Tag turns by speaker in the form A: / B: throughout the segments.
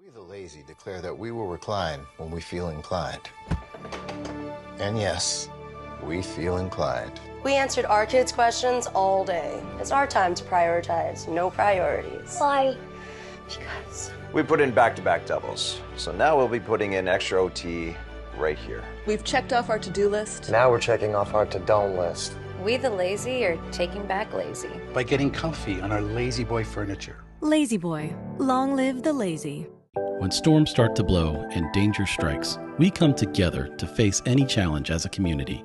A: We the lazy declare that we will recline when we feel inclined. And yes, we feel inclined.
B: We answered our kids' questions all day. It's our time to prioritize, no priorities.
C: Why?
B: Because
D: we put in back-to-back doubles. So now we'll be putting in extra OT right here.
E: We've checked off our to-do list.
F: Now we're checking off our to-don't list.
B: we the lazy are taking back lazy.
G: By getting comfy on our Lazy Boy furniture.
H: Lazy Boy. Long live the lazy.
I: When storms start to blow and danger strikes, we come together to face any challenge as a community.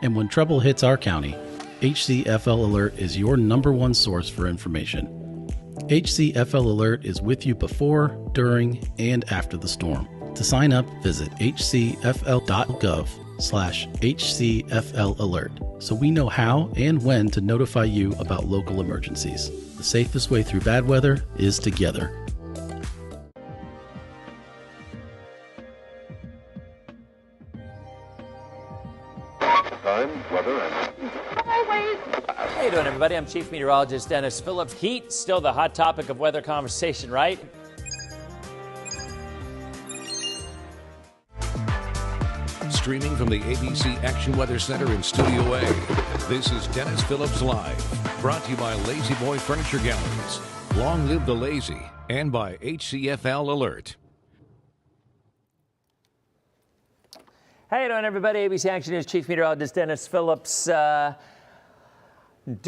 I: And when trouble hits our county, HCFL Alert is your #1 source for information. HCFL Alert is with you before, during, and after the storm. To sign up, visit hcfl.gov/HCFL Alert so we know how and when to notify you about local emergencies. The safest way through bad weather is together.
J: Time, weather, and
K: How you doing, everybody? I'm Chief Meteorologist Dennis Phillips. Heat, still the hot topic of weather conversation, right?
J: streaming from the ABC Action Weather Center in Studio A. This is Dennis Phillips Live, brought to you by Lazy Boy Furniture Galleries. Long live the lazy, and by HCFL Alert.
K: How you doing, everybody? ABC Action News Chief Meteorologist Dennis Phillips. Do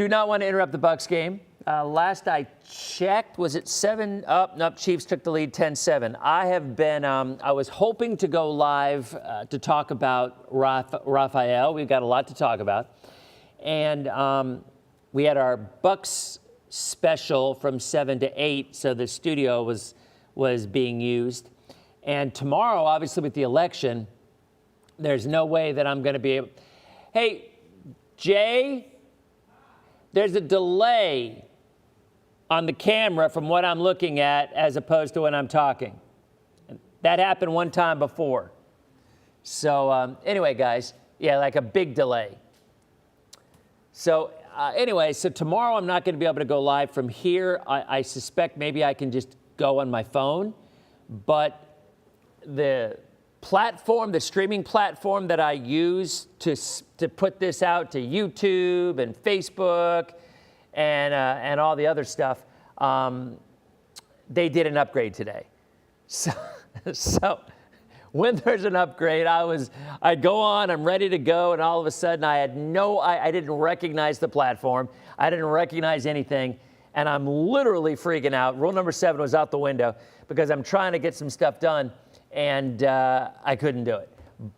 K: not want to interrupt the Bucs game. Last I checked, was it 7? Oh, nope, Chiefs took the lead 10-7. I have been, I was hoping to go live to talk about Rafael. We've got a lot to talk about. And we had our Bucs special from 7 to 8, so the studio was being used. And tomorrow, obviously with the election, there's no way that I'm going to be able. Hey, Jay, there's a delay on the camera from what I'm looking at as opposed to when I'm talking. That happened one time before. So anyway, guys, yeah, like a big delay. So anyway, so tomorrow I'm not going to be able to go live from here. I suspect maybe I can just go on my phone, but the platform, the streaming platform that I use to put this out to YouTube and Facebook and all the other stuff, they did an upgrade today. So when there's an upgrade, I go on, I'm ready to go, and all of a sudden I didn't recognize the platform. I didn't recognize anything, and I'm literally freaking out. Rule number 7 was out the window because I'm trying to get some stuff done, and I couldn't do it.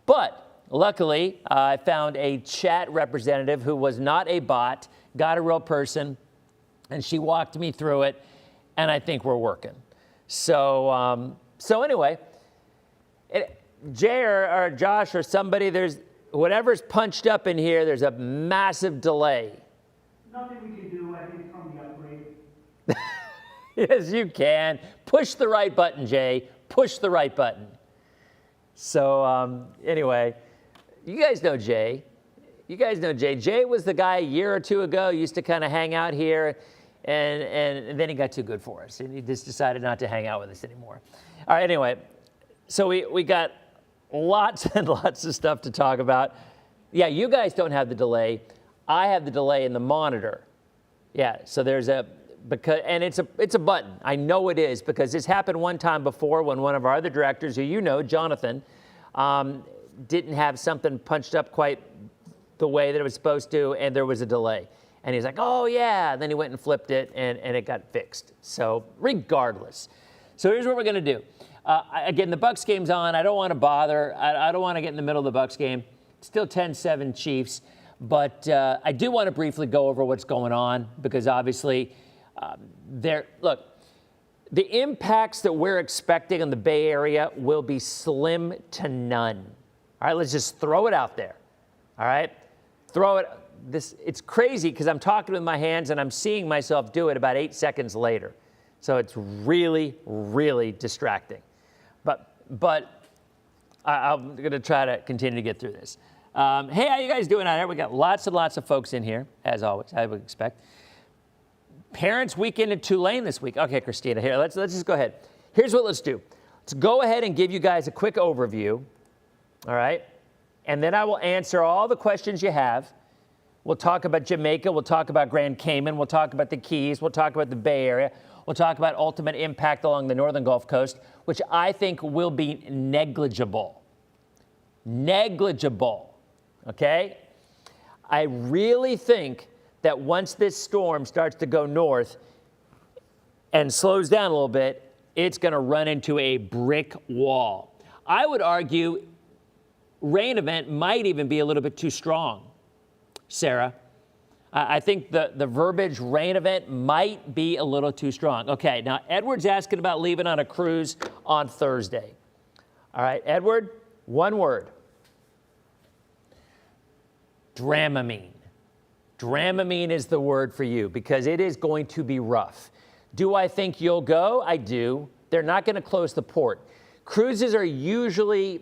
K: But luckily, I found a chat representative who was not a bot, got a real person, and she walked me through it, and I think we're working. So anyway, Jay or Josh or somebody, there's whatever's punched up in here, there's a massive delay.
L: Nothing we can do, I think, from the upgrade.
K: Yes, you can. Push the right button, Jay. Push the right button. So anyway, you guys know Jay. Jay was the guy a year or two ago, used to kind of hang out here, and then he got too good for us, and he just decided not to hang out with us anymore. All right, anyway, so we got lots and lots of stuff to talk about. Yeah, you guys don't have the delay. I have the delay in the monitor. Yeah, so there's and it's a button. I know it is because this happened one time before when one of our other directors, who you know, Jonathan, didn't have something punched up quite the way that it was supposed to, and there was a delay. And he's like, oh yeah, and then he went and flipped it, and it got fixed. So regardless. So here's what we're gonna do. Again, the Bucs game's on. I don't want to bother. I don't want to get in the middle of the Bucs game. It's still 10-7 Chiefs, but I do want to briefly go over what's going on because obviously, look, the impacts that we're expecting in the Bay Area will be slim to none. All right, let's just throw it out there. All right, throw it. It's crazy because I'm talking with my hands and I'm seeing myself do it about 8 seconds later. So it's really, really distracting. But I'm going to try to continue to get through this. Hey, how you guys doing out there? We got lots and lots of folks in here, as always, I would expect. Parents' weekend in Tulane this week. Okay, Christina, here, let's just go ahead. Here's what let's do. Let's go ahead and give you guys a quick overview, all right? And then I will answer all the questions you have. We'll talk about Jamaica. We'll talk about Grand Cayman. We'll talk about the Keys. We'll talk about the Bay Area. We'll talk about ultimate impact along the northern Gulf Coast, which I think will be negligible. Negligible, okay? I really think that once this storm starts to go north and slows down a little bit, it's going to run into a brick wall. I would argue rain event might even be a little bit too strong, Sarah. I think the verbiage rain event might be a little too strong. Okay, now Edward's asking about leaving on a cruise on Thursday. All right, Edward, one word. Dramamine. Dramamine is the word for you because it is going to be rough. Do I think you'll go? I do. They're not going to close the port. Cruises are usually,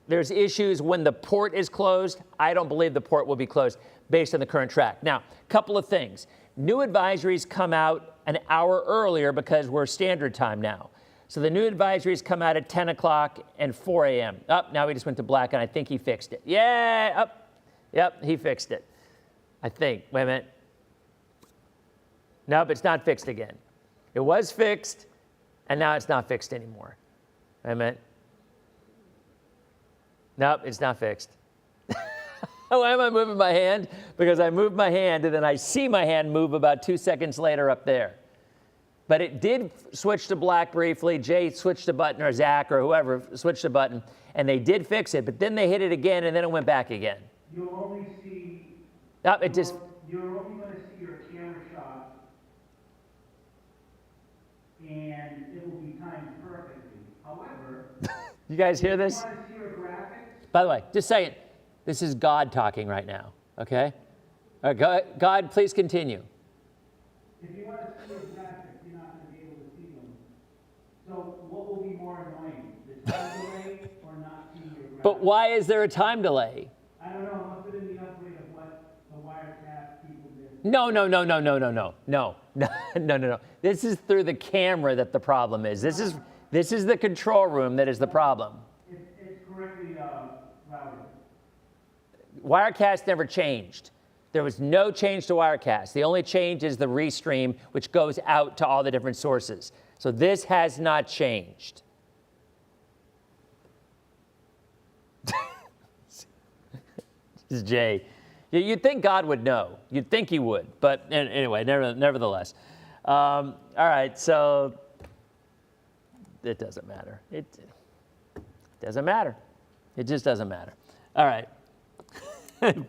K: there's issues when the port is closed. I don't believe the port will be closed based on the current track. Now, a couple of things. New advisories come out an hour earlier because we're standard time now. So the new advisories come out at 10 o'clock and 4 a.m. Now we just went to black, and I think he fixed it. Yeah, yep, he fixed it. I think. Wait a minute. Nope, it's not fixed again. It was fixed, and now it's not fixed anymore. Wait a minute. Nope, it's not fixed. Why am I moving my hand? Because I moved my hand, and then I see my hand move about 2 seconds later up there. But it did switch to black briefly. Jay switched a button, or Zach, or whoever switched a button, and they did fix it. But then they hit it again, and then it went back again.
L: You'll only see.
K: Nope, it just.
L: You're only going to see your camera shot, and it will be timed perfectly. However,
K: You guys hear this?
L: if you want to see your graphics,
K: By the way, just saying, this is God talking right now, okay? All right, God, please continue.
L: if you want to see your graphics, you're not going to be able to see them. So what will be more annoying, the time delay or not seeing your graphics?
K: But why is there a time delay?
L: I don't know, it must have been the upgrade of what the Wirecast people did.
K: No. This is through the camera that the problem is. This is the control room that is the problem.
L: It's correctly routed.
K: Wirecast never changed. There was no change to Wirecast. The only change is the restream, which goes out to all the different sources. So this has not changed. This is Jay. You'd think God would know. You'd think he would. But anyway, nevertheless. All right, so it doesn't matter. It doesn't matter. It just doesn't matter. All right.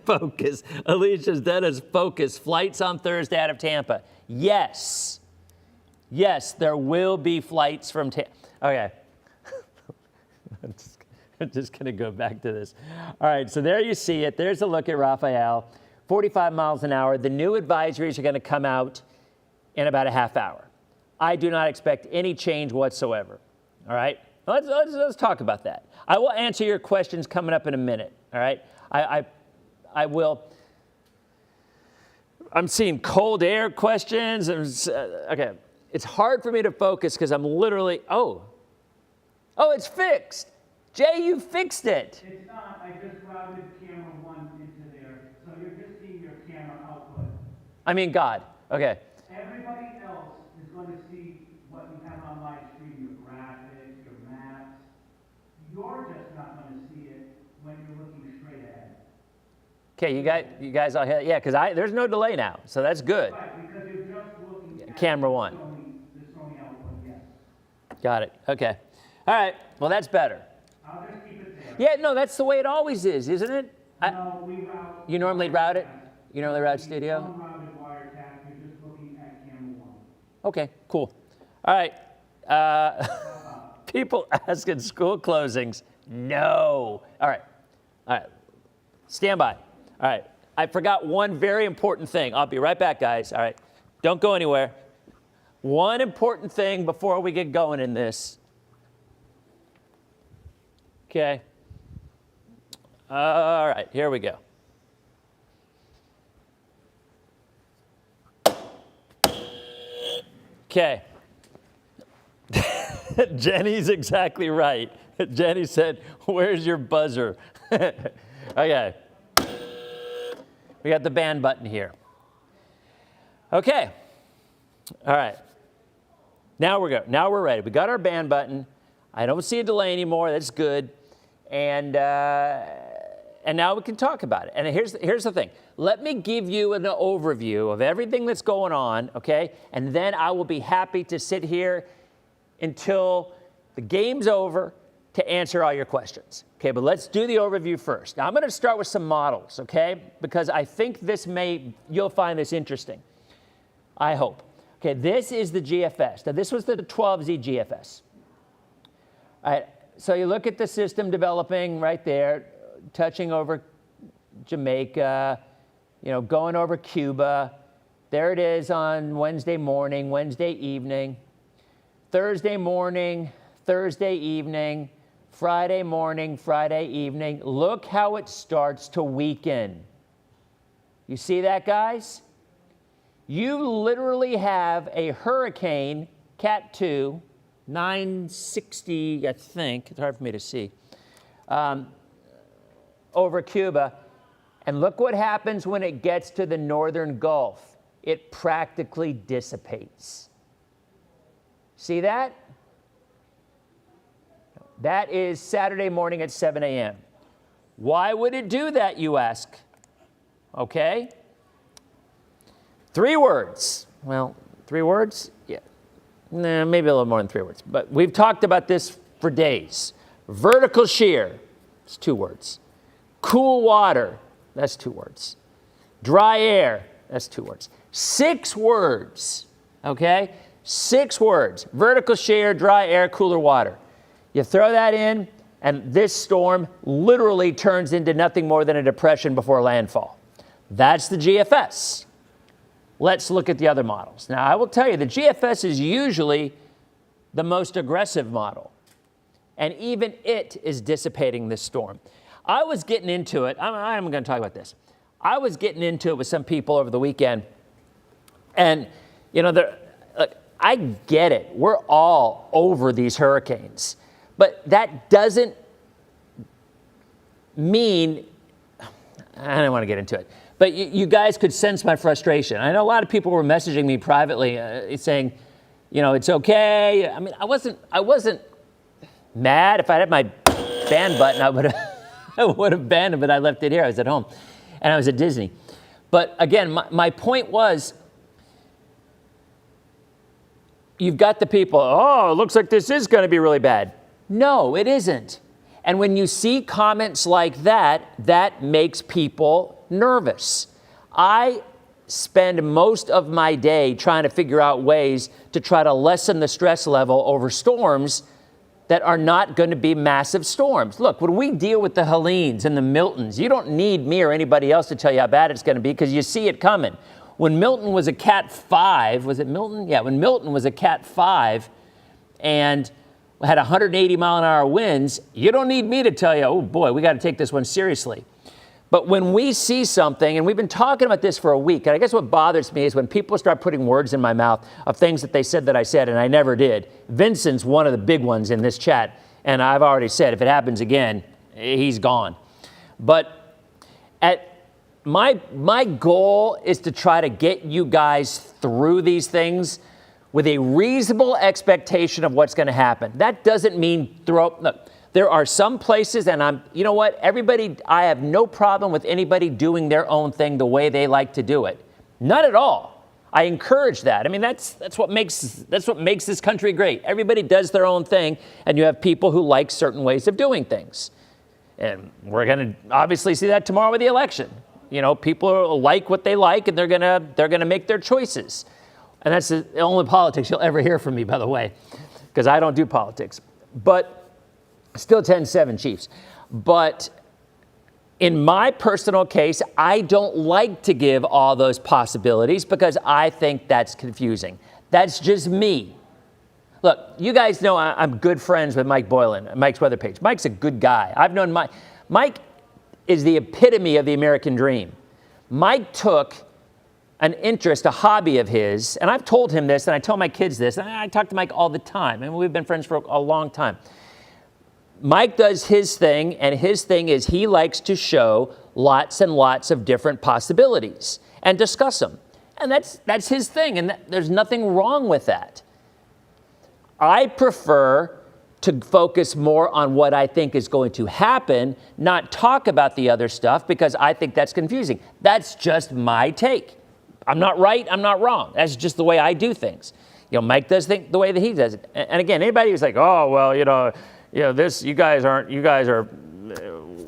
K: Focus. Alicia's Dennis, focus. Flights on Thursday out of Tampa. Yes. Yes, there will be flights from Tampa. Okay. I'm just going to go back to this. All right, so there you see it. There's a look at Rafael. 45 miles an hour. The new advisories are going to come out in about a half hour. I do not expect any change whatsoever. All right? Let's talk about that. I will answer your questions coming up in a minute. All right? I will. I'm seeing cold air questions. Okay. It's hard for me to focus because I'm literally, oh, it's fixed. Jay, you fixed it.
L: It's not. I just routed camera 1 into there. So you're just seeing your camera output.
K: I mean, God. Okay.
L: Everybody else is going to see what you have on live stream, your graphics, your maps. You're just not going to see it when you're looking straight ahead.
K: Okay, you guys all hear, yeah, because there's no delay now, so that's good.
L: Right, because you're just looking at
K: Camera 1.
L: the Sony output, yes.
K: Got it. Okay. All right. Well, that's better.
L: I'll just keep it there.
K: Yeah, no, that's the way it always is, isn't it?
L: No, we route.
K: You normally route it? You normally route studio?
L: Unrouted Wirecast, you're just looking at camera 1.
K: Okay, cool. All right. People asking school closings. No. All right. Stand by. All right. I forgot one very important thing. I'll be right back, guys. All right. Don't go anywhere. One important thing before we get going in this. Okay. All right. Here we go. Okay. Jenny's exactly right. Jenny said, where's your buzzer? Okay. We got the band button here. Okay. All right. Now we're good. Now we're ready. We got our band button. I don't see a delay anymore. That's good. And now we can talk about it. And here's the thing. Let me give you an overview of everything that's going on, okay? And then I will be happy to sit here until the game's over to answer all your questions. Okay, but let's do the overview first. Now I'm gonna start with some models, okay? Because I think you'll find this interesting. I hope. Okay, this is the GFS. Now this was the 12Z GFS. All right, so you look at the system developing right there, touching over Jamaica, going over Cuba. There it is on Wednesday morning, Wednesday evening, Thursday morning, Thursday evening, Friday morning, Friday evening. Look how it starts to weaken. You see that, guys? You literally have a hurricane, Cat 2, 960, I think. It's hard for me to see. Over Cuba. And look what happens when it gets to the northern Gulf. It practically dissipates. See that? That is Saturday morning at 7 a.m. Why would it do that, you ask? Okay. 3 words. Well, 3 words? Yeah. Nah, maybe a little more than 3 words. But we've talked about this for days. Vertical shear. It's 2 words. Cool water. That's 2 words. Dry air. That's 2 words. 6 words. Okay? 6 words. Vertical shear, dry air, cooler water. You throw that in, and this storm literally turns into nothing more than a depression before landfall. That's the GFS. Let's look at the other models. Now, I will tell you, the GFS is usually the most aggressive model, and even it is dissipating this storm. I was getting into it. I'm going to talk about this. I was getting into it with some people over the weekend, and, I get it. We're all over these hurricanes. But that doesn't mean, I don't want to get into it, but you guys could sense my frustration. I know a lot of people were messaging me privately saying, it's okay. I mean, I wasn't mad. If I had my band button, I would have banned it, but I left it here. I was at home, and I was at Disney. But again, my point was, you've got the people, it looks like this is going to be really bad. No, it isn't. And when you see comments like that, that makes people nervous. I spend most of my day trying to figure out ways to try to lessen the stress level over storms that are not going to be massive storms. Look, when we deal with the Helenes and the Miltons, you don't need me or anybody else to tell you how bad it's going to be because you see it coming. When Milton was a Cat 5, was it Milton? Yeah, when Milton was a Cat 5 and had 180 mile an hour winds, you don't need me to tell you, oh boy, we got to take this one seriously. But when we see something, and we've been talking about this for a week, and I guess what bothers me is when people start putting words in my mouth of things that they said that I said, and I never did. Vincent's one of the big ones in this chat, and I've already said if it happens again, he's gone. But my goal is to try to get you guys through these things with a reasonable expectation of what's going to happen. That doesn't mean look, there are some places, and you know what? I have no problem with anybody doing their own thing the way they like to do it. None at all. I encourage that. I mean, that's what makes this country great. Everybody does their own thing, and you have people who like certain ways of doing things. And we're going to obviously see that tomorrow with the election. People like what they like, and they're gonna make their choices. And that's the only politics you'll ever hear from me, by the way, because I don't do politics. But still 10-7 Chiefs. But in my personal case, I don't like to give all those possibilities because I think that's confusing. That's just me. Look, you guys know I'm good friends with Mike Boylan, Mike's weather page. Mike's a good guy. I've known Mike is the epitome of the American dream. Mike took an interest, a hobby of his, and I've told him this, and I tell my kids this, and I talk to Mike all the time, and we've been friends for a long time. Mike does his thing, and his thing is he likes to show lots and lots of different possibilities and discuss them. And that's his thing, and there's nothing wrong with that. I prefer to focus more on what I think is going to happen, not talk about the other stuff, because I think that's confusing. That's just my take. I'm not right, I'm not wrong. That's just the way I do things. You know, Mike does things the way that he does it. And again, anybody who's like, oh, well, you know, this, you guys are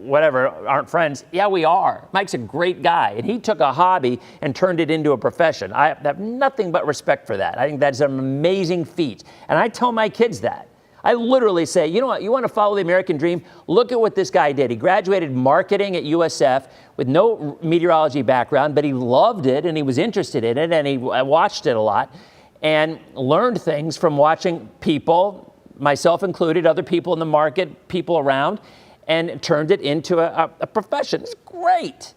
K: whatever, aren't friends. Yeah, we are. Mike's a great guy, and he took a hobby and turned it into a profession. I have nothing but respect for that. I think that's an amazing feat. And I tell my kids that. I literally say, you know what, you want to follow the American dream? Look at what this guy did. He graduated marketing at USF with no meteorology background, but he loved it and he was interested in it and he watched it a lot and learned things from watching people, myself included, other people in the market, people around, and turned it into a profession. It's great.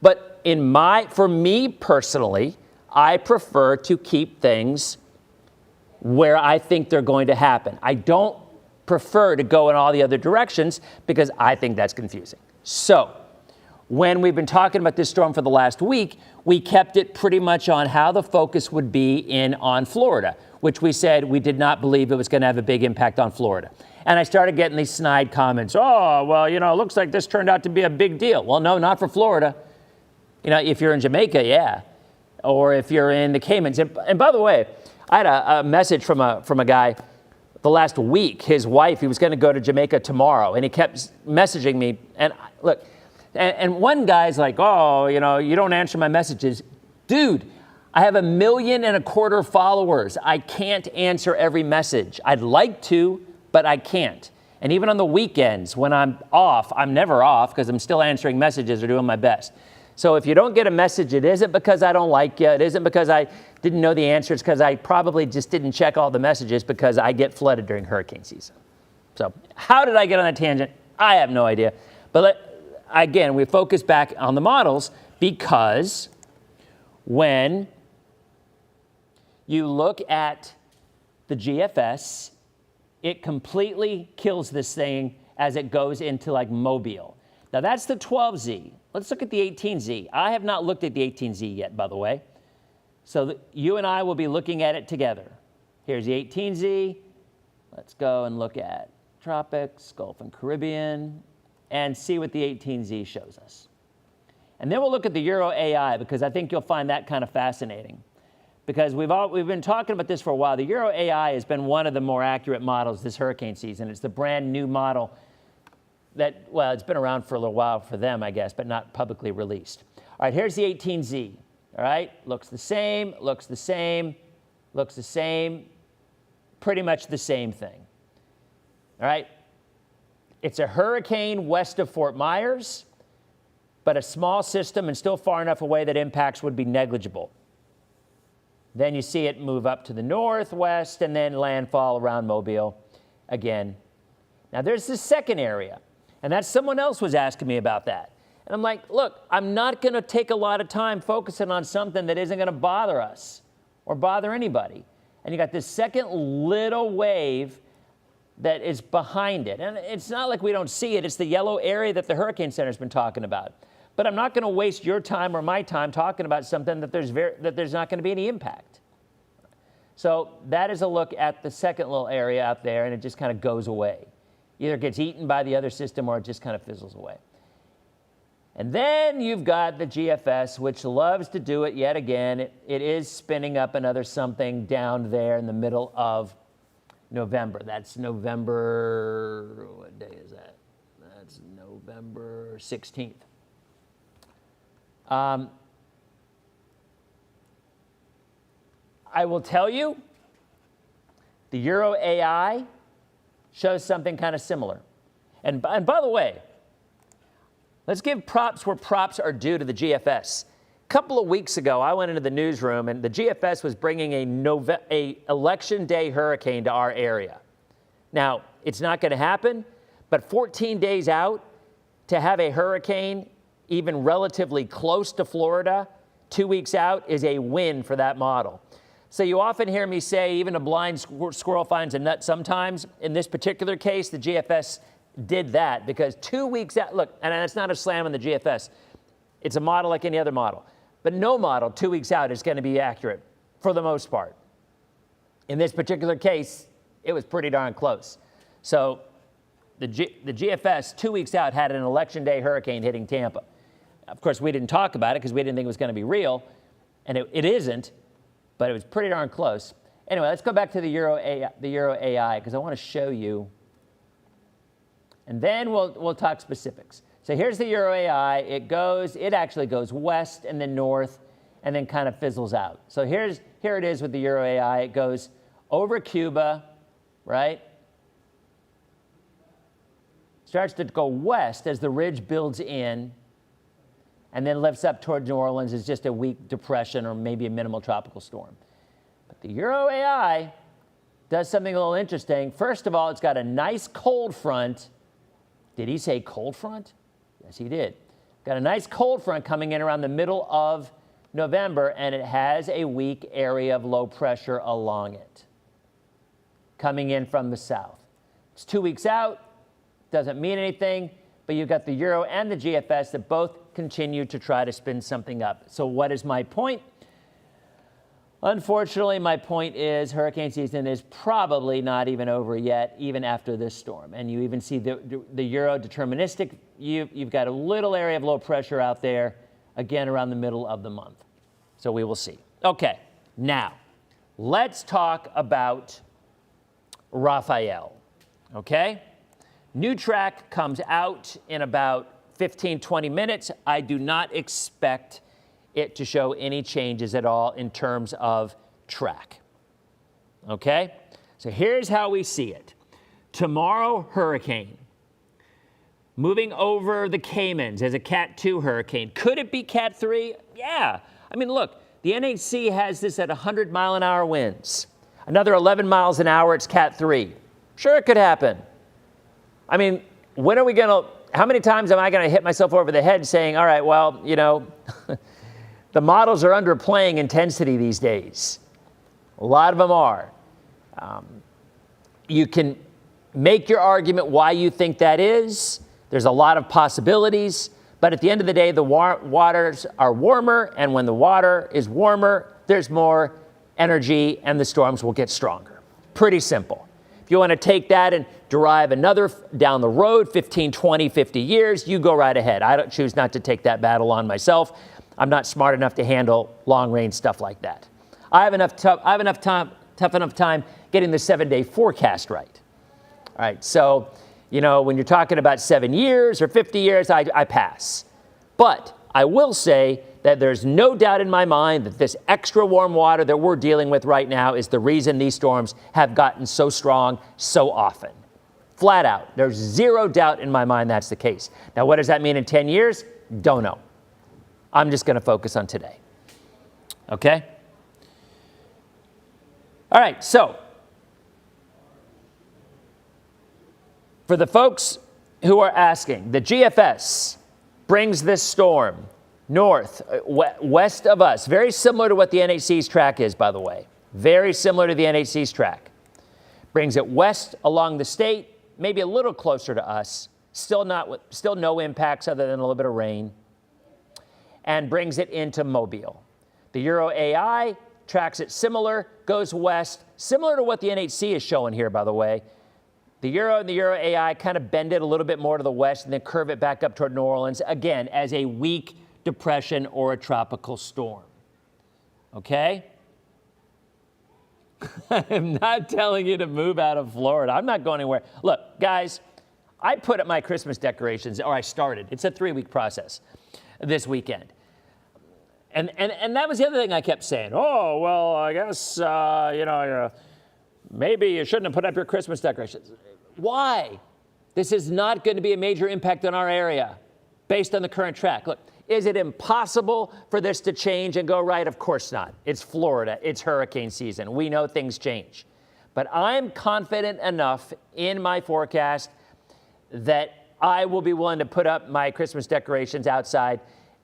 K: But for me personally, I prefer to keep things where I think they're going to happen. I don't prefer to go in all the other directions because I think that's confusing. So when we've been talking about this storm for the last week, we kept it pretty much on how the focus would be on Florida, which we said we did not believe it was going to have a big impact on Florida. And I started getting these snide comments. Oh, well, you know, it looks like this turned out to be a big deal. Well, no, not for Florida. You know, if you're in Jamaica, yeah. Or if you're in the Caymans. And by the way, I had a message from a guy the last week. His wife, he was going to go to Jamaica tomorrow, and he kept messaging me. And look, and one guy's like, oh, you know, you don't answer my messages. Dude, I have 1.25 million followers. I can't answer every message. I'd like to, but I can't. And even on the weekends when I'm off, I'm never off because I'm still answering messages or doing my best. So if you don't get a message, it isn't because I don't like you. It isn't because I didn't know the answer. It's because I probably just didn't check all the messages because I get flooded during hurricane season. So how did I get on that tangent? I have no idea. But again, we focus back on the models because when you look at the GFS, it completely kills this thing as it goes into like Mobile. Now that's the 12Z. Let's look at the 18Z. I have not looked at the 18Z yet, by the way. So you and I will be looking at it together. Here's the 18Z. Let's go and look at tropics, Gulf and Caribbean, and see what the 18Z shows us. And then we'll look at the Euro AI because I think you'll find that kind of fascinating. Because we've been talking about this for a while. The Euro AI has been one of the more accurate models this hurricane season. It's the brand new model that, well, it's been around for a little while for them, I guess, but not publicly released. All right, here's the 18Z. All right, looks the same, looks the same, looks the same, pretty much the same thing. All right, it's a hurricane west of Fort Myers, but a small system and still far enough away that impacts would be negligible. Then you see it move up to the northwest and then landfall around Mobile again. Now there's the second area, and that's someone else was asking me about that. And I'm like, look, I'm not going to take a lot of time focusing on something that isn't going to bother us or bother anybody. And you got this second little wave that is behind it. And it's not like we don't see it. It's the yellow area that the Hurricane Center's been talking about. But I'm not going to waste your time or my time talking about something that there's not going to be any impact. So that is a look at the second little area out there, and it just kind of goes away. Either gets eaten by the other system or it just kind of fizzles away. And then you've got the GFS, which loves to do it yet again. It is spinning up another something down there in the middle of November. That's November, what day is that? That's November 16th. I will tell you, the Euro AI shows something kind of similar. And by the way, let's give props where props are due to the GFS. A couple of weeks ago, I went into the newsroom, and the GFS was bringing a election day hurricane to our area. Now, it's not going to happen, but 14 days out to have a hurricane even relatively close to Florida 2 weeks out is a win for that model. So you often hear me say even a blind squirrel finds a nut sometimes. In this particular case, the GFS did that because 2 weeks out, look, and it's not a slam on the GFS. It's a model like any other model. But no model 2 weeks out is going to be accurate for the most part. In this particular case, it was pretty darn close. So the GFS 2 weeks out had an election day hurricane hitting Tampa. Of course, we didn't talk about it because we didn't think it was going to be real, and it isn't, but it was pretty darn close. Anyway, let's go back to the Euro AI because I want to show you, and then we'll talk specifics. So here's the Euro AI. It actually goes west and then north and then kind of fizzles out. So here it is with the Euro AI. It goes over Cuba, right? Starts to go west as the ridge builds in and then lifts up toward New Orleans as just a weak depression or maybe a minimal tropical storm. But the Euro AI does something a little interesting. First of all, it's got a nice cold front. Did he say cold front? Yes, he did. Got a nice cold front coming in around the middle of November, and it has a weak area of low pressure along it, coming in from the south. It's 2 weeks out, doesn't mean anything, but you've got the Euro and the GFS that both continue to try to spin something up. So what is my point? Unfortunately, my point is hurricane season is probably not even over yet, even after this storm. And you even see the Euro deterministic. You've got a little area of low pressure out there, again, around the middle of the month. So we will see. Okay, now, let's talk about Rafael, okay? New track comes out in about 15, 20 minutes. I do not expect it to show any changes at all in terms of track. Okay? So here's how we see it. Tomorrow, hurricane. Moving over the Caymans as a Cat 2 hurricane. Could it be Cat 3? Yeah. I mean, look, the NHC has this at 100-mile-an-hour winds. Another 11 miles an hour, it's Cat 3. Sure, it could happen. I mean, when are we going to, how many times am I going to hit myself over the head saying, all right, well, you know, the models are underplaying intensity these days. A lot of them are. You can make your argument why you think that is. There's a lot of possibilities. But at the end of the day, the waters are warmer. And when the water is warmer, there's more energy and the storms will get stronger. Pretty simple. If you want to take that and derive another down the road, 15, 20, 50 years, you go right ahead. I don't choose not to take that battle on myself. I'm not smart enough to handle long-range stuff like that. I have tough enough time getting the 7-day forecast right. All right, so, you know, when you're talking about 7 years or 50 years, I pass. But I will say that there's no doubt in my mind that this extra warm water that we're dealing with right now is the reason these storms have gotten so strong so often. Flat out. There's zero doubt in my mind that's the case. Now, what does that mean in 10 years? Don't know. I'm just going to focus on today. Okay? All right, so for the folks who are asking, the GFS brings this storm north, west of us, very similar to what the NHC's track is, by the way. Very similar to the NHC's track. Brings it west along the state, maybe a little closer to us, still no impacts other than a little bit of rain, and brings it into Mobile. The Euro AI tracks it similar, goes west, similar to what the NHC is showing here, by the way. The Euro and the Euro AI kind of bend it a little bit more to the west and then curve it back up toward New Orleans, again, as a weak depression or a tropical storm. Okay? I'm not telling you to move out of Florida. I'm not going anywhere. Look, guys, I put up my Christmas decorations, or I started. It's a 3-week process this weekend. And that was the other thing I kept saying. Oh, well, I guess, maybe you shouldn't have put up your Christmas decorations. Why? This is not going to be a major impact on our area based on the current track. Look, is it impossible for this to change and go right? Of course not. It's Florida. It's hurricane season. We know things change. But I'm confident enough in my forecast that I will be willing to put up my Christmas decorations outside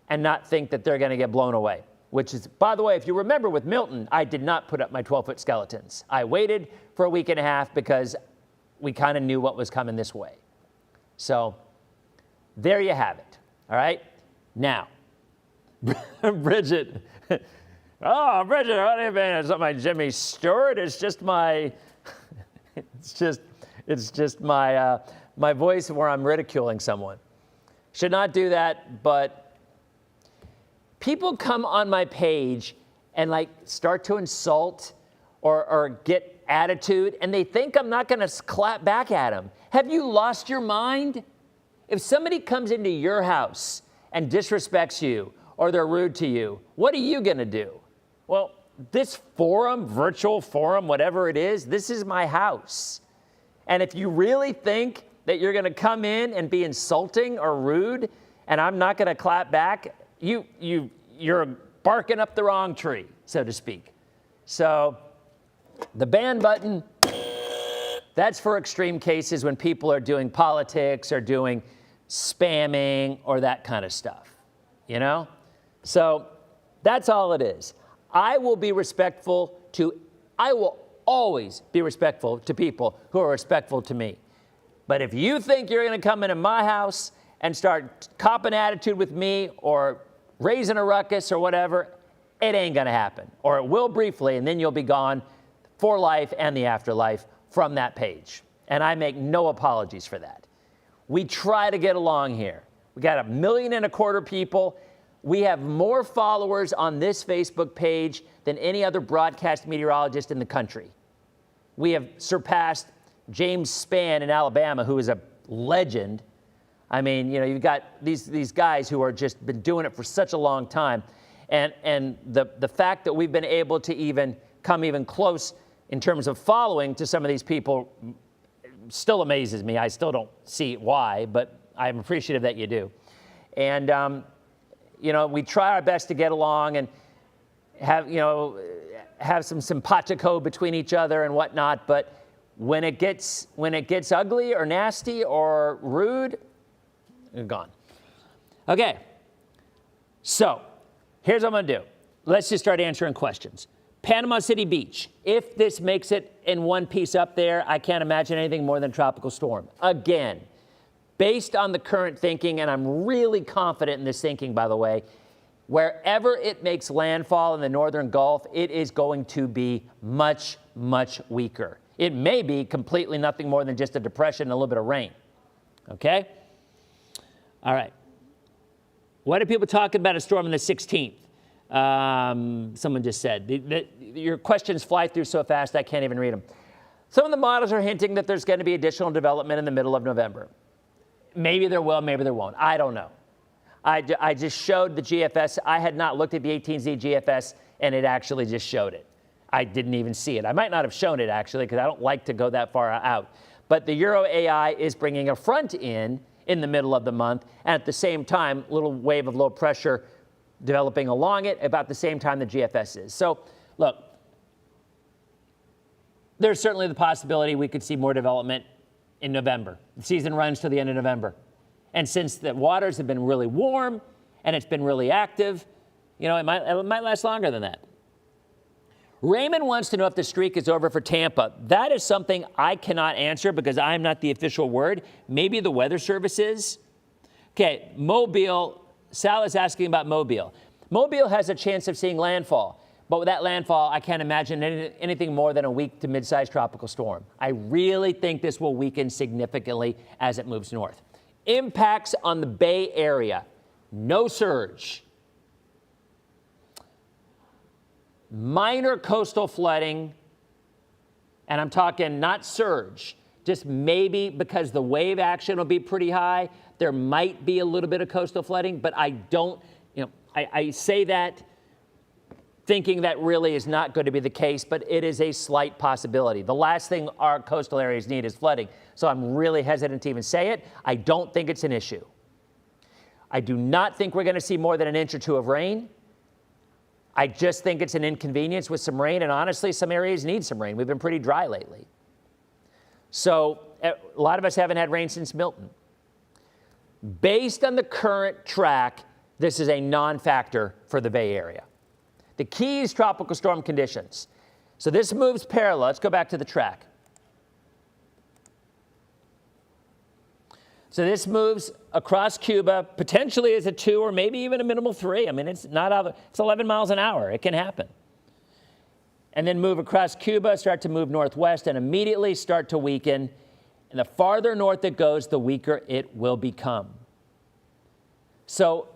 K: and not think that they're going to get blown away. which is, by the way, if you remember with Milton, I did not put up my 12-foot skeletons. I waited for a week and a half because we kind of knew what was coming this way. So there you have it, all right? Now, Bridget, oh, Bridget, what do you mean? It's not my Jimmy Stewart. It's just my, it's just my, my voice where I'm ridiculing someone. Should not do that, but people come on my page and like start to insult or get attitude, and they think I'm not going to clap back at them. Have you lost your mind? If somebody comes into your house and disrespects you or they're rude to you, what are you going to do? Well, this forum, virtual forum, whatever it is, this is my house. And if you really think that you're going to come in and be insulting or rude and I'm not going to clap back, you're barking up the wrong tree, so to speak. So the ban button, that's for extreme cases when people are doing politics or doing spamming or that kind of stuff, you know? So that's all it is. I will always be respectful to people who are respectful to me. But if you think you're going to come into my house and start copping attitude with me or raising a ruckus or whatever, it ain't going to happen. Or it will briefly, and then you'll be gone for life and the afterlife from that page. And I make no apologies for that. We try to get along here. We got 1.25 million people. We have more followers on this Facebook page than any other broadcast meteorologist in the country. We have surpassed James Spann in Alabama, who is a legend. I mean, you know, you've got these guys who are just been doing it for such a long time. And the fact that we've been able to even come even close in terms of following to some of these people still amazes me. I still don't see why, but I'm appreciative that you do. And, you know, we try our best to get along and have some simpatico between each other and whatnot, but when it gets ugly or nasty or rude, you're gone. Okay, so here's what I'm gonna do. Let's just start answering questions. Panama City Beach, if this makes it in one piece up there, I can't imagine anything more than a tropical storm. Again, based on the current thinking, and I'm really confident in this thinking, by the way, wherever it makes landfall in the northern Gulf, it is going to be much, much weaker. It may be completely nothing more than just a depression and a little bit of rain. Okay? All right. What are people talking about a storm on the 16th? Someone just said. Your questions fly through so fast I can't even read them. Some of the models are hinting that there's going to be additional development in the middle of November. Maybe there will, maybe there won't. I don't know. I just showed the GFS. I had not looked at the 18Z GFS, and it actually just showed it. I didn't even see it. I might not have shown it, actually, because I don't like to go that far out. But the Euro AI is bringing a front in the middle of the month, and at the same time, a little wave of low pressure developing along it about the same time the GFS is. So, look, there's certainly the possibility we could see more development in November. The season runs to the end of November. And since the waters have been really warm and it's been really active, you know, it might last longer than that. Raymond wants to know if the streak is over for Tampa. That is something I cannot answer because I'm not the official word. Maybe the Weather Service is. Okay, Mobile. Sal is asking about Mobile. Mobile has a chance of seeing landfall. But with that landfall, I can't imagine anything more than a weak to mid-sized tropical storm. I really think this will weaken significantly as it moves north. Impacts on the Bay Area. No surge. Minor coastal flooding, and I'm talking not surge, just maybe because the wave action will be pretty high, there might be a little bit of coastal flooding, but I don't, I say that thinking that really is not going to be the case, but it is a slight possibility. The last thing our coastal areas need is flooding, so I'm really hesitant to even say it. I don't think it's an issue. I do not think we're going to see more than an inch or two of rain. I just think it's an inconvenience with some rain, and honestly, some areas need some rain. We've been pretty dry lately. So a lot of us haven't had rain since Milton. Based on the current track, this is a non-factor for the Bay Area. The Keys tropical storm conditions. So this moves parallel. Let's go back to the track. So this moves across Cuba, potentially as a 2 or maybe even a minimal 3. I mean, it's not out. It's 11 miles an hour. It can happen. And then move across Cuba, start to move northwest, and immediately start to weaken. And the farther north it goes, the weaker it will become. So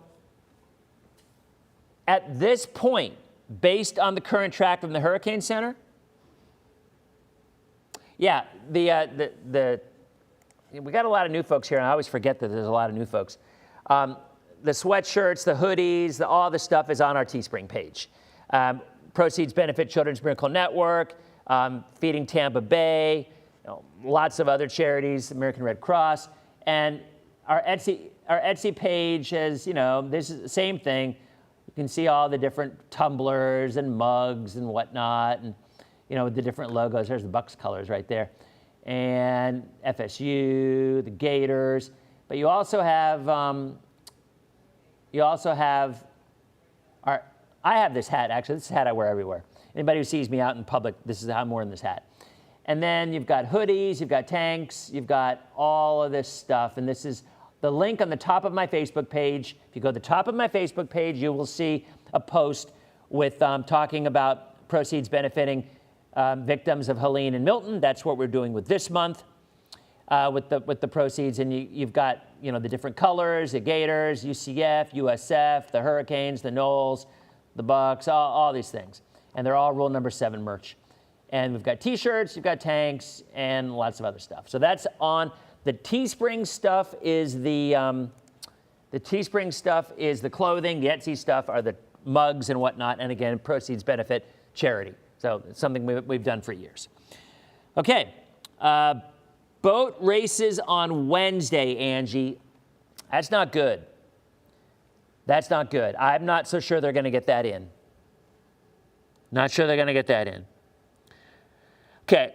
K: at this point, based on the current track from the Hurricane Center, yeah, we got a lot of new folks here, and I always forget that there's a lot of new folks. The sweatshirts, the hoodies, all the stuff is on our Teespring page. Proceeds benefit Children's Miracle Network, Feeding Tampa Bay, lots of other charities, American Red Cross, and our Etsy page has, this is the same thing. You can see all the different tumblers and mugs and whatnot, and with the different logos. There's the Bucks colors right there, and FSU, the Gators. But you also have I have this hat, actually. This is a hat I wear everywhere. Anybody who sees me out in public, this is how I'm wearing this hat. And then you've got hoodies, you've got tanks, you've got all of this stuff. And this is the link on the top of my Facebook page. If you go to the top of my Facebook page, you will see a post with talking about proceeds benefiting victims of Helene and Milton. That's what we're doing with this month with the proceeds. And you've got the different colors, the Gators, UCF, USF, the Hurricanes, the Knowles, the Bucks, all these things. And they're all Rule Number 7 merch. And we've got T-shirts, you've got tanks, and lots of other stuff. So that's on. The Teespring stuff is the Teespring stuff is the clothing. The Etsy stuff are the mugs and whatnot. And again, proceeds benefit charity. So it's something we've done for years. Okay, boat races on Wednesday, Angie. That's not good. That's not good. I'm not so sure they're going to get that in. Not sure they're going to get that in. Okay.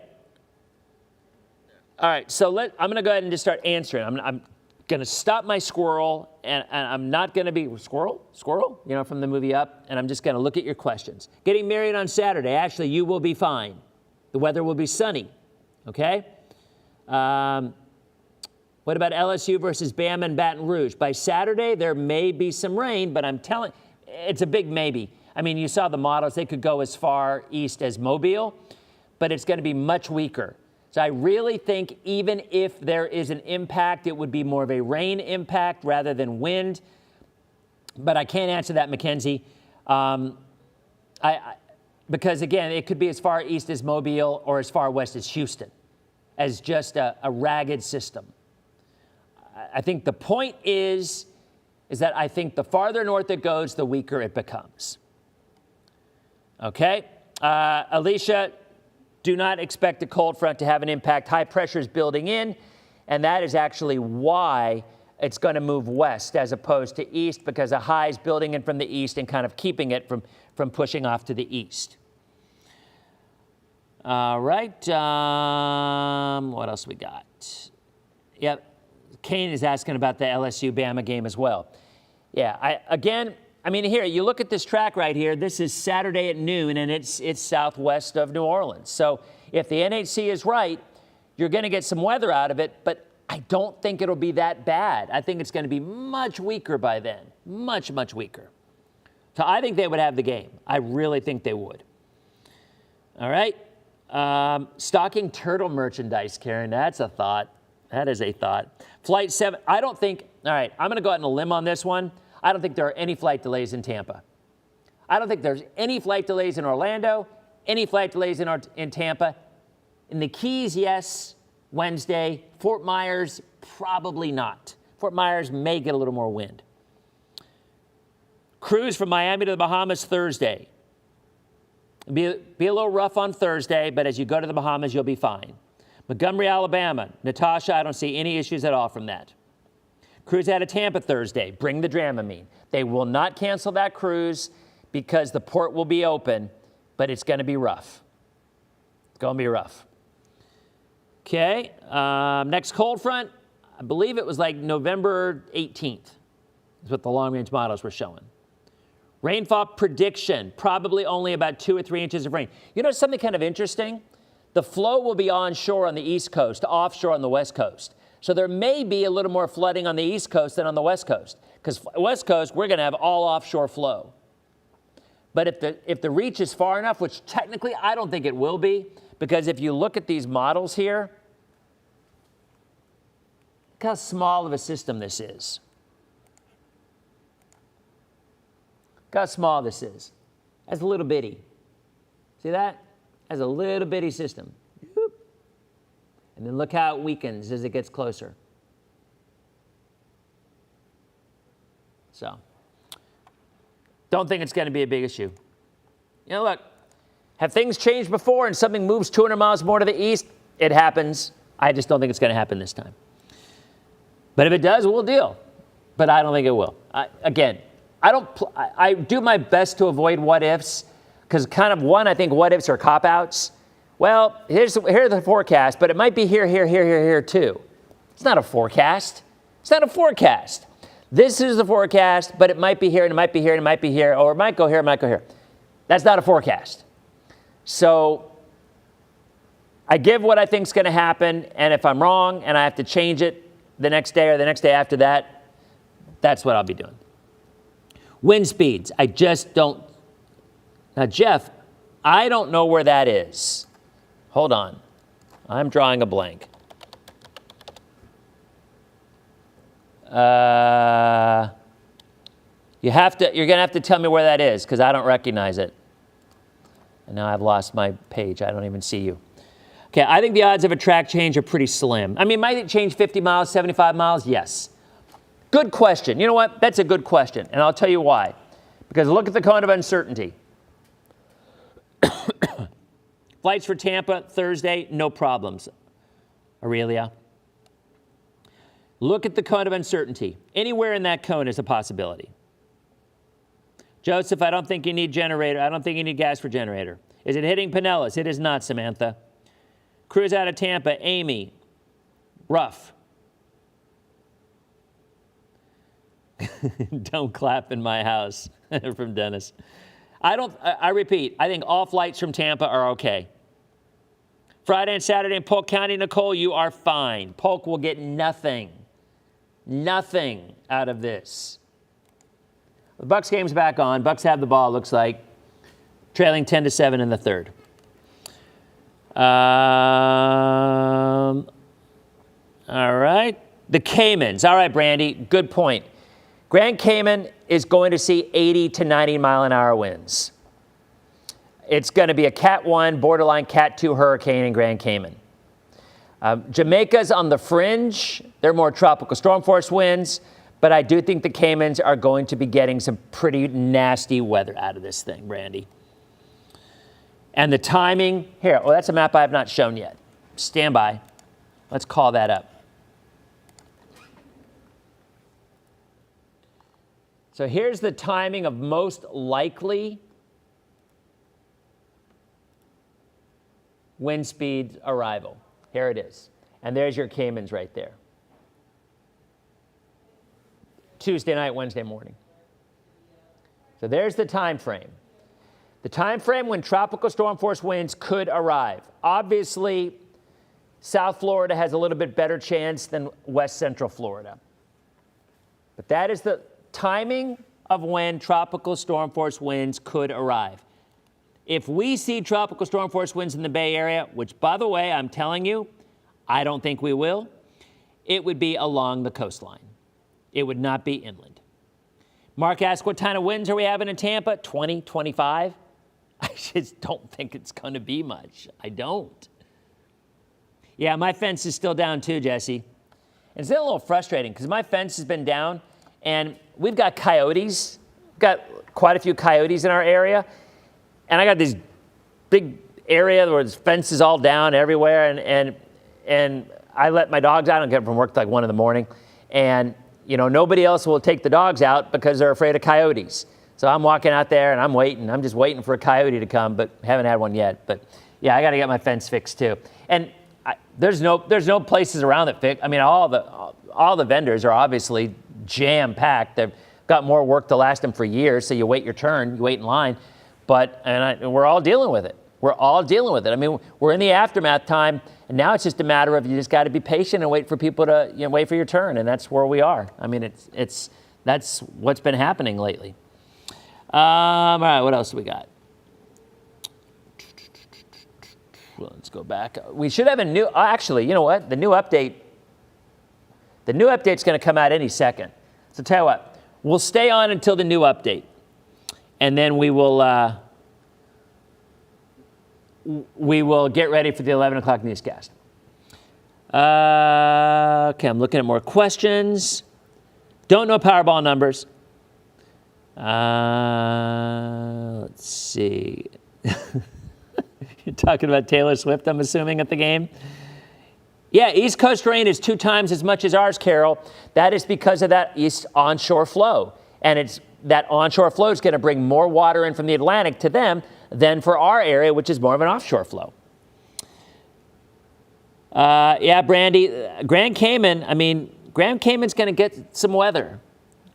K: All right, so I'm going to go ahead and just start answering. I'm going to stop my squirrel, and I'm not going to be squirrel, from the movie Up, and I'm just going to look at your questions. Getting married on Saturday. Actually, you will be fine. The weather will be sunny, okay? What about LSU versus Bama and Baton Rouge? By Saturday, there may be some rain, but I'm telling, it's a big maybe. I mean, you saw the models. They could go as far east as Mobile, but it's going to be much weaker. So I really think even if there is an impact, it would be more of a rain impact rather than wind. But I can't answer that, Mackenzie. Because, again, it could be as far east as Mobile or as far west as Houston as just a ragged system. I think the point is that I think the farther north it goes, the weaker it becomes. Okay? Alicia, do not expect the cold front to have an impact. High pressure is building in, and that is actually why it's going to move west as opposed to east, because a high is building in from the east and kind of keeping it from pushing off to the east. All right. What else we got? Yep. Kane is asking about the LSU-Bama game as well. Yeah, here, you look at this track right here. This is Saturday at noon, and it's southwest of New Orleans. So if the NHC is right, you're going to get some weather out of it, but I don't think it'll be that bad. I think it's going to be much weaker by then. Much, much weaker. So I think they would have the game. I really think they would. All right. Stocking turtle merchandise, Karen. That's a thought. That is a thought. Flight 7, I don't think, all right, I'm going to go out on a limb on this one. I don't think there are any flight delays in Tampa. I don't think there's any flight delays in Orlando, any flight delays in Tampa. In the Keys, yes, Wednesday. Fort Myers, probably not. Fort Myers may get a little more wind. Cruise from Miami to the Bahamas Thursday. Be a little rough on Thursday, but as you go to the Bahamas, you'll be fine. Montgomery, Alabama. Natasha, I don't see any issues at all from that. Cruise out of Tampa Thursday. Bring the Dramamine. They will not cancel that cruise because the port will be open, but it's going to be rough. It's going to be rough. Okay. Next cold front, I believe it was like November 18th is what the long-range models were showing. Rainfall prediction, probably only about 2 or 3 inches of rain. You know something kind of interesting? The flow will be onshore on the East Coast, offshore on the West Coast. So there may be a little more flooding on the East Coast than on the West Coast. Because West Coast, we're going to have all offshore flow. But if the reach is far enough, which technically I don't think it will be, because if you look at these models here, look how small of a system this is. Look how small this is. That's a little bitty. See that? That's a little bitty system. And then look how it weakens as it gets closer. So, don't think it's going to be a big issue. You know, look, have things changed before and something moves 200 miles more to the east? It happens. I just don't think it's going to happen this time. But if it does, we'll deal. But I don't think it will. I do my best to avoid what ifs, because I think what ifs are cop-outs. Well, here's the forecast, but it might be here too. It's not a forecast. It's not a forecast. This is the forecast, but it might be here, and it might be here, and it might be here, or it might go here, it might go here. That's not a forecast. So I give what I think is going to happen, and if I'm wrong and I have to change it the next day or the next day after that, that's what I'll be doing. Wind speeds, I just don't. Now, Jeff, I don't know where that is. Hold on. I'm drawing a blank. You're going to have to tell me where that is, because I don't recognize it. And now I've lost my page. I don't even see you. Okay, I think the odds of a track change are pretty slim. I mean, might it change 50 miles, 75 miles? Yes. Good question. You know what? That's a good question, and I'll tell you why. Because look at the cone of uncertainty. Flights for Tampa Thursday, no problems. Aurelia. Look at the cone of uncertainty. Anywhere in that cone is a possibility. Joseph, I don't think you need generator. I don't think you need gas for generator. Is it hitting Pinellas? It is not, Samantha. Cruise out of Tampa, Amy. Rough. Don't clap in my house, from Dennis. I repeat, I think all flights from Tampa are okay. Friday and Saturday in Polk County, Nicole, you are fine. Polk will get nothing out of this. The Bucks game's back on. Bucks have the ball, looks like. Trailing 10-7 in the third. All right. The Caymans. All right, Brandy, good point. Grand Cayman is going to see 80 to 90 mile an hour winds. It's going to be a Cat 1, borderline Cat 2 hurricane in Grand Cayman. Jamaica's on the fringe. They're more tropical storm force winds, but I do think the Caymans are going to be getting some pretty nasty weather out of this thing, Brandy. And the timing, here, oh, that's a map I have not shown yet. Stand by. Let's call that up. So here's the timing of most likely wind speed arrival. Here it is. And there's your Caymans right there. Tuesday night, Wednesday morning. So there's the time frame. The time frame when tropical storm force winds could arrive. Obviously, South Florida has a little bit better chance than West Central Florida. But that is the timing of when tropical storm force winds could arrive. If we see tropical storm force winds in the Bay Area, which, by the way, I'm telling you, I don't think we will, it would be along the coastline. It would not be inland. Mark asked, what kind of winds are we having in Tampa? 20, 25? I just don't think it's going to be much. I don't. Yeah, my fence is still down too, Jesse. It's a little frustrating because my fence has been down, and we've got coyotes. We've got quite a few coyotes in our area. And I got this big area where the fence is all down everywhere. And I let my dogs out. I don't get from work till like 1 in the morning. And, you know, nobody else will take the dogs out because they're afraid of coyotes. So I'm walking out there and I'm waiting. I'm just waiting for a coyote to come, but haven't had one yet. But yeah, I got to get my fence fixed too. And there's no places around that fix. I mean, all the vendors are obviously jam-packed. got more work to last them for years, so you wait your turn, you wait in line. But we're all dealing with it. We're all dealing with it. I mean, we're in the aftermath time, and now it's just a matter of you just got to be patient and wait for people to wait for your turn, and that's where we are. I mean, that's what's been happening lately. All right, what else do we got? Well, let's go back. We should have a new. Actually, you know what? The new update's going to come out any second. So tell you what, we'll stay on until the new update, and then we will get ready for the 11 o'clock newscast. Okay, I'm looking at more questions. Don't know Powerball numbers. Let's see. You're talking about Taylor Swift, I'm assuming, at the game? Yeah, East Coast rain is 2 times as much as ours, Carol. That is because of that east onshore flow. And that onshore flow is going to bring more water in from the Atlantic to them than for our area, which is more of an offshore flow. Yeah, Brandy, Grand Cayman's going to get some weather.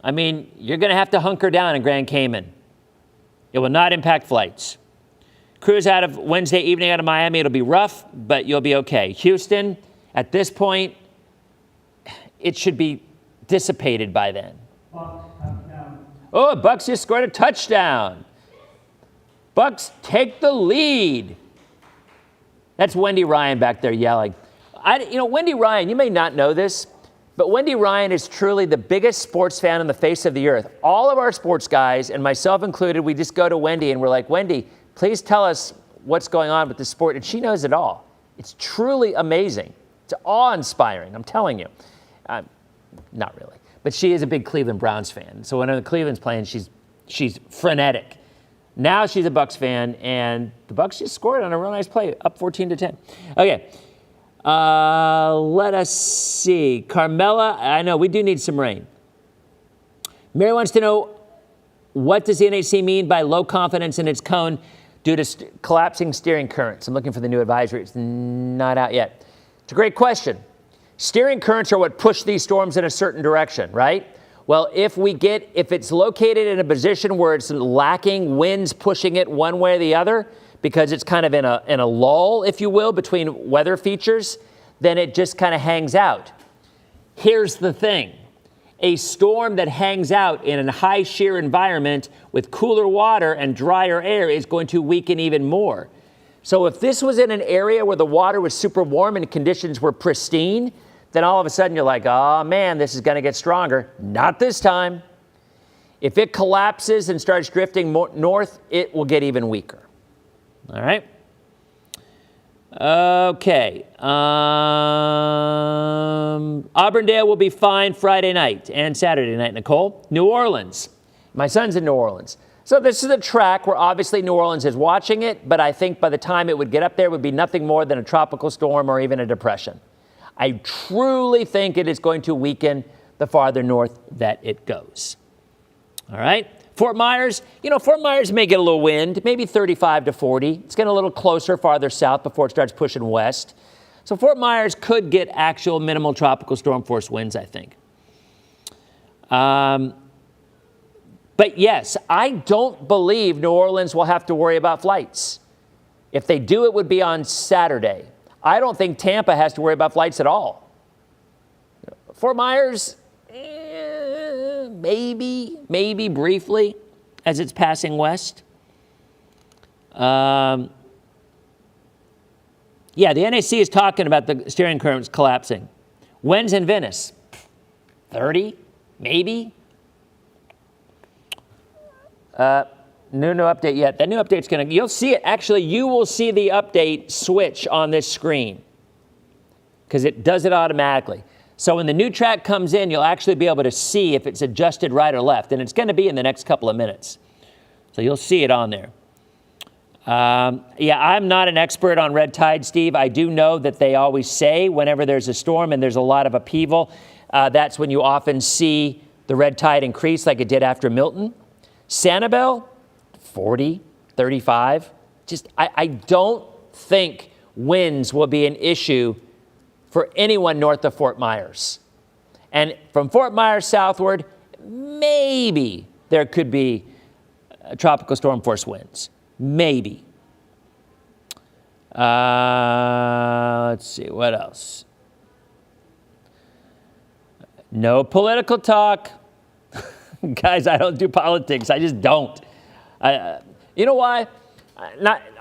K: I mean, you're going to have to hunker down in Grand Cayman. It will not impact flights. Cruise out of Wednesday evening out of Miami. It'll be rough, but you'll be okay. Houston, at this point, it should be dissipated by then.
L: Bucks, touchdown.
K: Oh, Bucks just scored a touchdown. Bucks take the lead. That's Wendy Ryan back there yelling. Wendy Ryan, you may not know this, but Wendy Ryan is truly the biggest sports fan on the face of the earth. All of our sports guys, and myself included, we just go to Wendy and we're like, Wendy, please tell us what's going on with the sport. And she knows it all. It's truly amazing. It's awe-inspiring, I'm telling you. Not really. But she is a big Cleveland Browns fan. So when the Cleveland's playing, she's frenetic. Now she's a Bucks fan, and the Bucks just scored on a real nice play, up 14-10. Okay. Let us see. Carmela, I know, we do need some rain. Mary wants to know, what does the NHC mean by low confidence in its cone due to collapsing steering currents? I'm looking for the new advisory. It's not out yet. It's a great question. Steering currents are what push these storms in a certain direction, right? Well, if it's located in a position where it's lacking winds pushing it one way or the other, because it's kind of in a lull, if you will, between weather features, then it just kind of hangs out. Here's the thing. A storm that hangs out in a high shear environment with cooler water and drier air is going to weaken even more. So if this was in an area where the water was super warm and conditions were pristine, then all of a sudden you're like, oh man, this is going to get stronger. Not this time. If it collapses and starts drifting north, it will get even weaker. All right? Okay. Auburndale will be fine Friday night and Saturday night, Nicole. New Orleans. My son's in New Orleans. So this is a track where obviously New Orleans is watching it, but I think by the time it would get up there, it would be nothing more than a tropical storm or even a depression. I truly think it is going to weaken the farther north that it goes. All right? Fort Myers, Fort Myers may get a little wind, maybe 35 to 40. It's getting a little closer, farther south before it starts pushing west. So Fort Myers could get actual minimal tropical storm force winds, I think. But yes, I don't believe New Orleans will have to worry about flights. If they do, it would be on Saturday. I don't think Tampa has to worry about flights at all. Fort Myers, maybe briefly as it's passing west. Yeah, the NAC is talking about the steering currents collapsing. Winds in Venice, 30, maybe. No update yet. That new update's you'll see it. Actually, you will see the update switch on this screen because it does it automatically. So when the new track comes in, you'll actually be able to see if it's adjusted right or left, and it's going to be in the next couple of minutes. So you'll see it on there. Yeah, I'm not an expert on red tide, Steve. I do know that they always say whenever there's a storm and there's a lot of upheaval, that's when you often see the red tide increase like it did after Milton. Sanibel, 40, 35. I don't think winds will be an issue for anyone north of Fort Myers. And from Fort Myers southward, maybe there could be tropical storm force winds. Maybe. Let's see, what else? No political talk. Guys, I don't do politics. I just don't. You know why?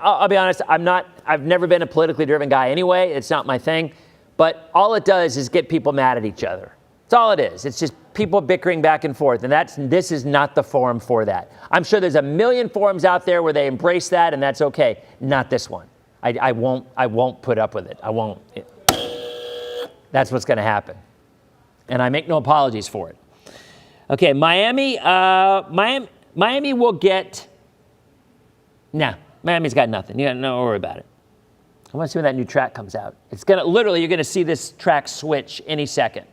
K: I'll be honest, I've never been a politically driven guy anyway. It's not my thing. But all it does is get people mad at each other. That's all it is. It's just people bickering back and forth. And this is not the forum for that. I'm sure there's a million forums out there where they embrace that, and that's okay. Not this one. I won't put up with it. I won't. That's what's going to happen. And I make no apologies for it. Okay, Miami will get, Miami's got nothing. You got no worry about it. I want to see when that new track comes out. It's going to, literally, you're going to see this track switch any second.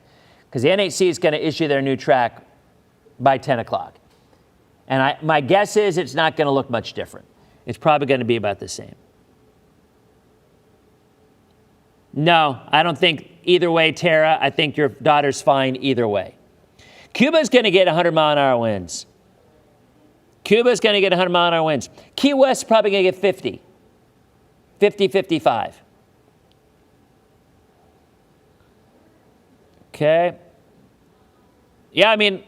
K: Because the NHC is going to issue their new track by 10 o'clock. And my guess is it's not going to look much different. It's probably going to be about the same. No, I don't think either way, Tara. I think your daughter's fine either way. Cuba's going to get 100-mile-an-hour winds. Cuba's going to get 100-mile-an-hour winds. Key West is probably going to get 50. 50, 55. Okay. Yeah, I mean,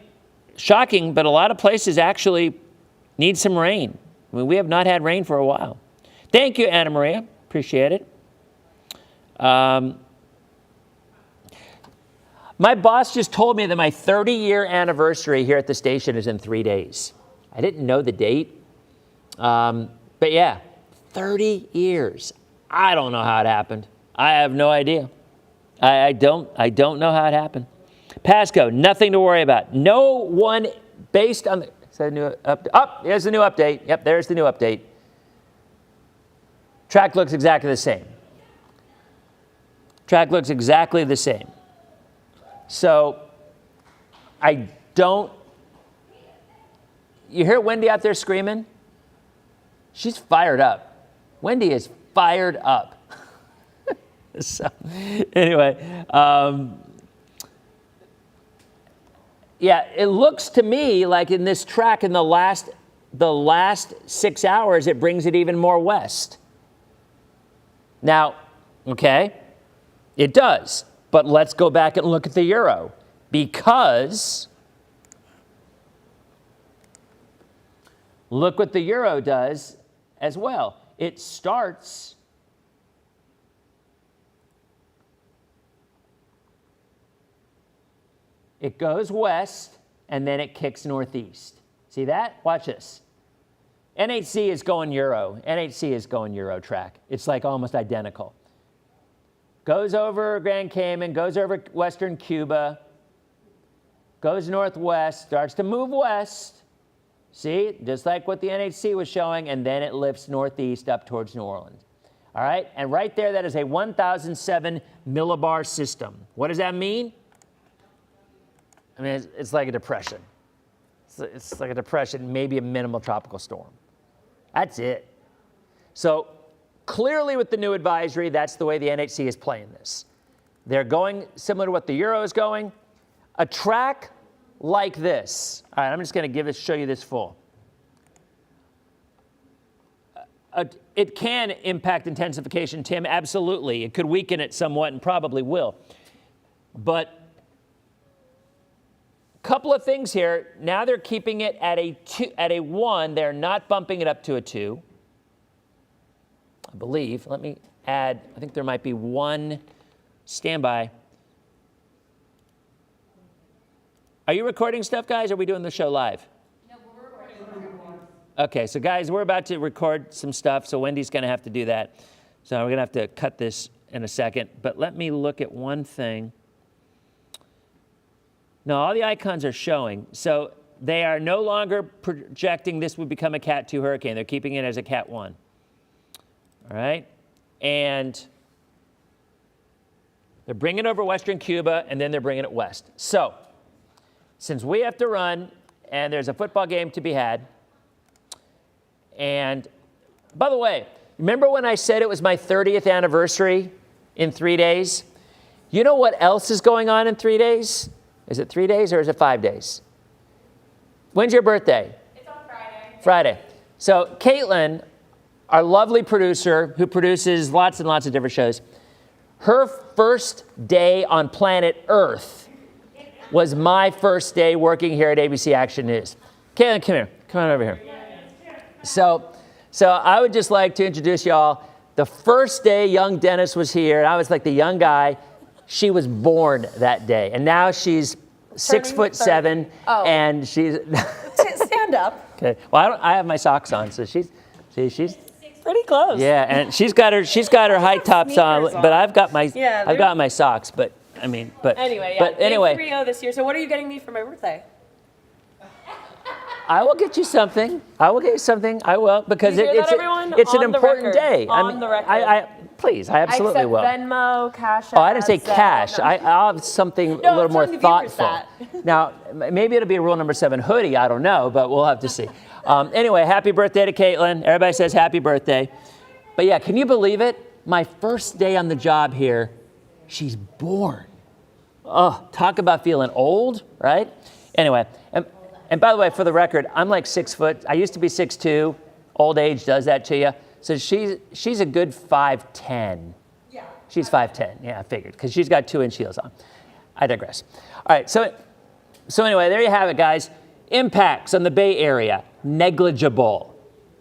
K: shocking, but a lot of places actually need some rain. I mean, we have not had rain for a while. Thank you, Anna Maria. Appreciate it. My boss just told me that my 30-year anniversary here at the station is in 3 days. I didn't know the date. But yeah, 30 years. I don't know how it happened. I have no idea. I don't know how it happened. Pasco, nothing to worry about. No one based on the, is that a new update? Oh, there's the new update. Yep, there's the new update. Track looks exactly the same. Track looks exactly the same. So I don't, you hear Wendy out there screaming? She's fired up. Wendy is fired up. So anyway, yeah, it looks to me like in this track in the last 6 hours, it brings it even more west. Now, okay, it does. But let's go back and look at the Euro, because look what the Euro does as well. It starts it goes west, and then it kicks northeast. See that? Watch this. NHC is going Euro. NHC is going Euro track. It's like almost identical. Goes over Grand Cayman, goes over western Cuba, goes northwest, starts to move west. See, just like what the NHC was showing, and then it lifts northeast up towards New Orleans. All right, and right there, that is a 1,007 millibar system. What does that mean? I mean, it's like a depression. It's like a depression, maybe a minimal tropical storm. That's it. So clearly with the new advisory, that's the way the NHC is playing this. They're going similar to what the Euro is going. A track like this. All right, I'm just going to show you this full. It can impact intensification, Tim, absolutely. It could weaken it somewhat and probably will. But a couple of things here. Now they're keeping it at a 1. They're not bumping it up to a 2. I believe. Let me add, I think there might be one standby. Are you recording stuff, guys, or are we doing the show live? No, we're recording. Okay, so guys, we're about to record some stuff, so Wendy's going to have to do that. So we're going to have to cut this in a second. But let me look at one thing. No, all the icons are showing. So they are no longer projecting this would become a Cat 2 hurricane. They're keeping it as a Cat 1. All right, and they're bringing over western Cuba, and then they're bringing it west. So since we have to run, and there's a football game to be had, and by the way, remember when I said it was my 30th anniversary in 3 days? You know what else is going on in 3 days? Is it 3 days or is it 5 days? When's your birthday?
C: It's on Friday.
K: Friday. So Caitlin, our lovely producer who produces lots and lots of different shows, her first day on planet Earth was my first day working here at ABC Action News. Caitlin, come here. Come on over here. So I would just like to introduce y'all. The first day young Dennis was here, and I was like the young guy. She was born that day, and now she's 6'7", and she's
E: Stand up.
K: okay. Well, I have my socks on, so she's
E: Pretty close.
K: yeah, and she's got her high tops on, but I've got my socks. But I mean,
E: Anyway, yeah.
K: anyway,
E: Big 3-0 this year. So what are you getting me for my birthday?
K: I will get you something. I will get you something. I will, because
E: You hear that, everyone?
K: it's an
E: On the
K: important
E: record.
K: day.
E: On the record.
K: I please, I absolutely
E: accept
K: will.
E: Venmo, Cash
K: Oh, I didn't say
E: App, Zelle.
K: cash.
E: No.
K: I'll have something a
E: No,
K: little
E: I'm
K: more
E: telling the viewers
K: thoughtful. Now, maybe it'll be a rule number 7 hoodie. I don't know, but we'll have to see. Anyway, happy birthday to Caitlin. Everybody says happy birthday. But yeah, can you believe it? My first day on the job here, she's born. Oh, talk about feeling old, right? Anyway, and by the way, for the record, I'm like 6 foot. I used to be 6'2". Old age does that to you. So she's a good 5'10". Yeah. She's 5'10". Yeah, I figured, because she's got 2-inch heels on. I digress. All right, so anyway, there you have it, guys. Impacts on the Bay Area, negligible.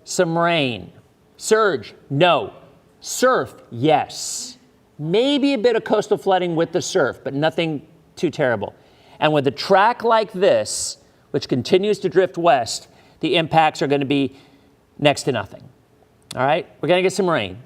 K: Some rain. Surge, no. Surf, yes. Maybe a bit of coastal flooding with the surf, but nothing too terrible. And with a track like this, which continues to drift west, the impacts are going to be next to nothing. All right? We're going to get some rain.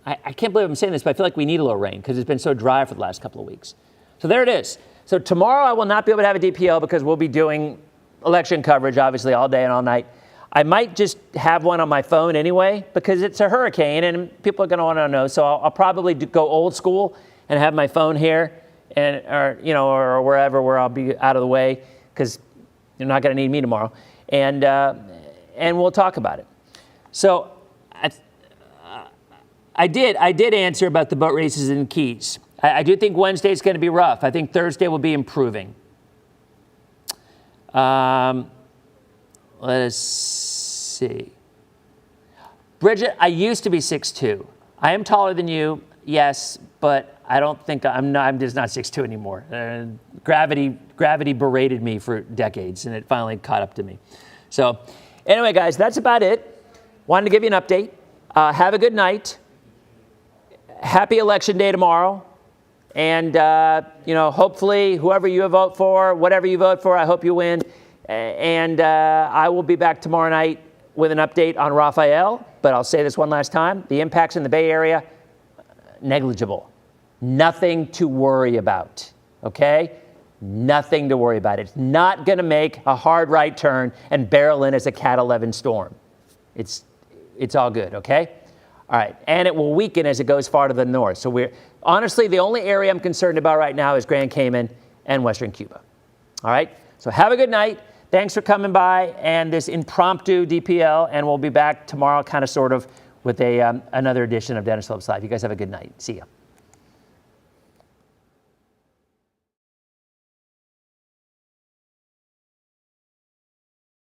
K: I can't believe I'm saying this, but I feel like we need a little rain because it's been so dry for the last couple of weeks. So there it is. So tomorrow I will not be able to have a DPL because we'll be doing election coverage, obviously, all day and all night. I might just have one on my phone anyway because it's a hurricane and people are going to want to know. So I'll probably go old school and have my phone here or wherever where I'll be out of the way because you're not going to need me tomorrow. And we'll talk about it. So I did answer about the boat races in Keys. I do think Wednesday's going to be rough. I think Thursday will be improving. Let us see. Bridget, I used to be 6'2". I am taller than you, yes, but I don't think I'm just not 6'2" anymore. Gravity berated me for decades, and it finally caught up to me. So anyway, guys, that's about it. Wanted to give you an update. Have a good night. Happy Election Day tomorrow. And, hopefully whoever you vote for, whatever you vote for, I hope you win. And I will be back tomorrow night with an update on Rafael. But I'll say this one last time. The impacts in the Bay Area, negligible. Nothing to worry about, okay? Nothing to worry about. It's not going to make a hard right turn and barrel in as a Cat 11 storm. It's all good, okay? All right, and it will weaken as it goes far to the north. So honestly, the only area I'm concerned about right now is Grand Cayman and Western Cuba. All right, so have a good night. Thanks for coming by and this impromptu DPL, and we'll be back tomorrow, kind of, sort of, with another edition of Dennis Phillips Live. You guys have a good night. See ya.